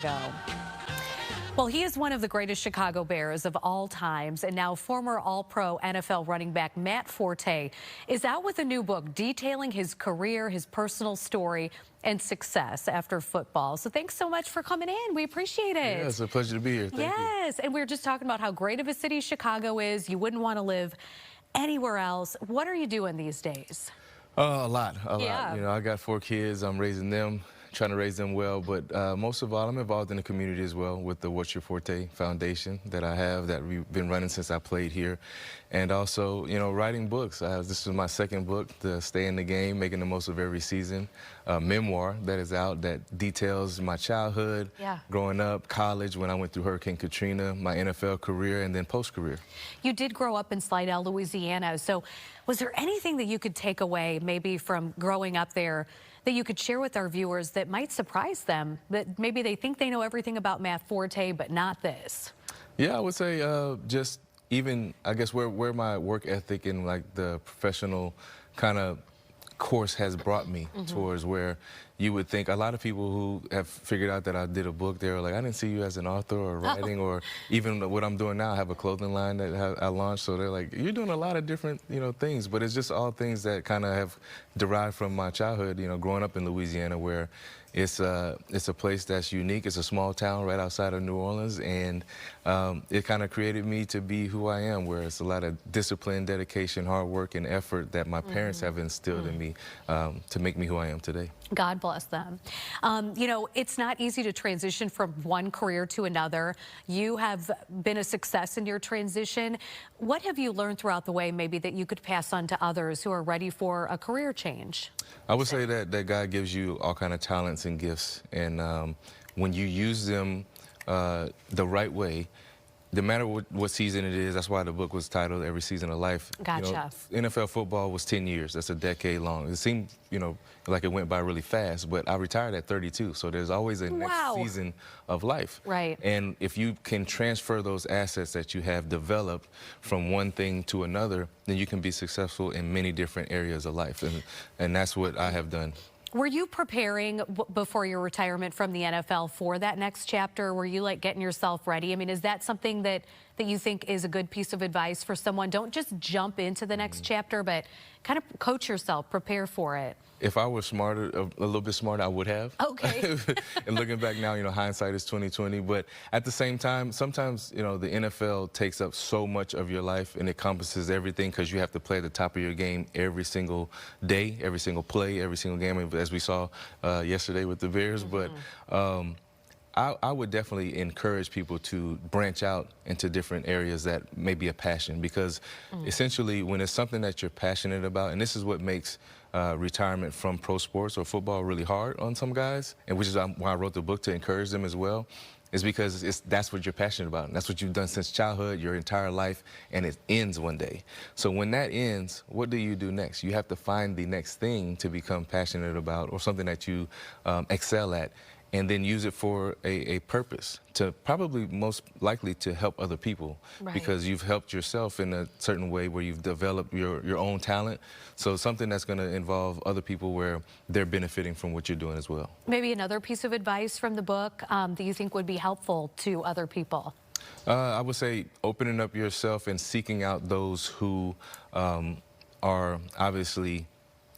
Go. Well, he is one of the greatest Chicago Bears of all times, and now former All-Pro NFL running back Matt Forte is out with a new book detailing his career, his personal story, and success after football. So thanks so much for coming in. We appreciate it. Yeah, it's a pleasure to be here. Thank you. Yes, and we were just talking about how great of a city Chicago is. You wouldn't want to live anywhere else. What are you doing these days? A lot. Yeah. You know, I got 4 kids. I'm raising them, trying to raise them well. But most of all, I'm involved in the community as well with the What's Your Forte Foundation that I have that we've been running since I played here. And also, you know, writing books. This is my 2nd book, The Stay in the Game, Making the Most of Every Season. A memoir that is out that details my childhood, growing up, college, when I went through Hurricane Katrina, my NFL career, and then post-career. You did grow up in Slidell, Louisiana. So was there anything that you could take away maybe from growing up there that you could share with our viewers that might surprise them, that maybe they think they know everything about Matt Forte, but not this? Yeah, I would say just even, I guess, where my work ethic and like the professional kind of course has brought me towards where you would think a lot of people who have figured out that I did a book, they're like, I didn't see you as an author or writing or even what I'm doing now. I have a clothing line that I launched, so they're like, you're doing a lot of different, you know, things, but it's just all things that kind of have derived from my childhood, you know, growing up in Louisiana, where it's a place that's unique. It's a small town right outside of New Orleans, and it kind of created me to be who I am, where it's a lot of discipline, dedication, hard work, and effort that my parents have instilled in me to make me who I am today. God bless them. You know, it's not easy to transition from one career to another. You have been a success in your transition. What have you learned throughout the way maybe that you could pass on to others who are ready for a career change? I would say that God gives you all kind of talents and gifts, and when you use them the right way, no matter what season it is, that's why the book was titled Every Season of Life. Gotcha. You know, NFL football was 10 years. That's a decade long. It seemed, you know, like it went by really fast, but I retired at 32, so there's always a next season of life. Right. And if you can transfer those assets that you have developed from one thing to another, then you can be successful in many different areas of life, and that's what I have done. Were you preparing before your retirement from the NFL for that next chapter? Were you like getting yourself ready? I mean, is that something that you think is a good piece of advice for someone? Don't just jump into the next chapter, but kind of coach yourself, prepare for it. If I was smarter, a little bit smarter, I would have. Okay. And looking back now, you know, hindsight is 20/20. But at the same time, sometimes, you know, the NFL takes up so much of your life and encompasses everything because you have to play at the top of your game every single day, every single play, every single game, as we saw yesterday with the Bears. But I would definitely encourage people to branch out into different areas that may be a passion, because essentially when it's something that you're passionate about, and this is what makes retirement from pro sports or football really hard on some guys, and which is why I wrote the book, to encourage them as well, is because that's what you're passionate about, and that's what you've done since childhood, your entire life, and it ends one day. So when that ends, what do you do next? You have to find the next thing to become passionate about, or something that you excel at, and then use it for a purpose, to probably most likely to help other people, because you've helped yourself in a certain way where you've developed your own talent. So something that's going to involve other people where they're benefiting from what you're doing as well. Maybe another piece of advice from the book that you think would be helpful to other people? I would say opening up yourself and seeking out those who are obviously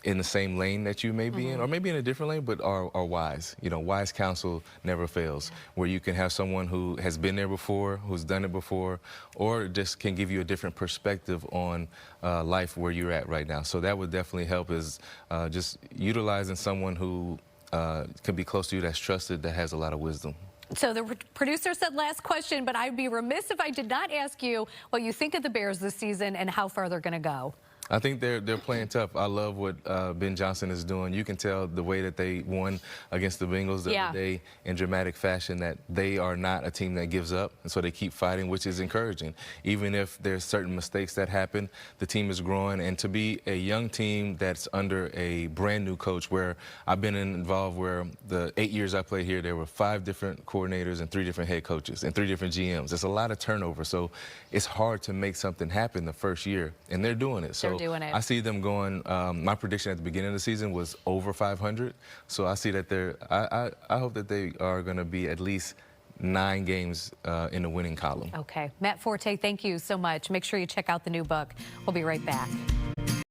in the same lane that you may be in, or maybe in a different lane, but are wise. You know, wise counsel never fails, where you can have someone who has been there before, who's done it before, or just can give you a different perspective on life where you're at right now. So that would definitely help, is just utilizing someone who can be close to you, that's trusted, that has a lot of wisdom. So the producer said last question, but I'd be remiss if I did not ask you what you think of the Bears this season and how far they're going to go. I think they're playing tough. I love what Ben Johnson is doing. You can tell the way that they won against the Bengals the other day in dramatic fashion that they are not a team that gives up, and so they keep fighting, which is encouraging. Even if there's certain mistakes that happen, the team is growing. And to be a young team that's under a brand new coach, where I've been involved, where the 8 years I played here, there were 5 different coordinators and 3 different head coaches and 3 different GMs. It's a lot of turnover, so it's hard to make something happen the first year, and they're doing it. So doing it. I see them going. My prediction at the beginning of the season was over 500. So I see that they're. I hope that they are going to be at least 9 games in the winning column. Okay, Matt Forte, thank you so much. Make sure you check out the new book. We'll be right back.